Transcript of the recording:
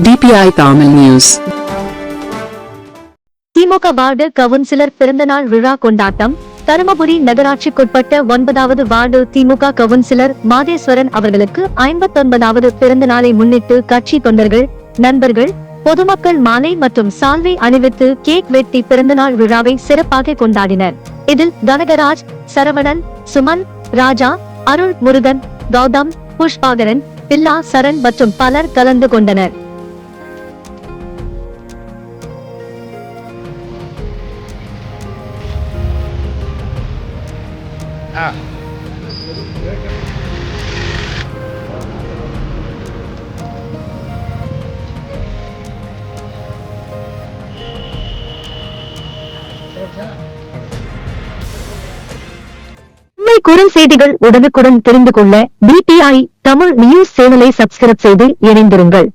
DPI Tamil News. திமுக ward councillor பிறந்தநாள் விழா கொண்டாட்டம். தருமபுரி நகராட்சிக்குட்பட்ட 9வது வார்டு திமுக கவுன்சிலர் மாதேஸ்வரன் அவர்களுக்கு 59வது பிறந்த நாளை முன்னிட்டு கட்சி தொண்டர்கள், நண்பர்கள், பொதுமக்கள் மாலை மற்றும் சால்வை அணிவித்து கேக் வெட்டி பிறந்தநாள் விழாவை சிறப்பாக கொண்டாடினர். இதில் கனகராஜ், சரவணன், சுமன், ராஜா, அருள் முருகன், கௌதம், புஷ்பாகரன், பில்லா, சரண் மற்றும் பலர் கலந்து கொண்டனர். உண்மை குறும் செய்திகள் உடனுக்குடன் தெரிந்து கொள்ள DPI தமிழ் நியூஸ் சேனலை சப்ஸ்கிரைப் செய்து இணைந்திருங்கள்.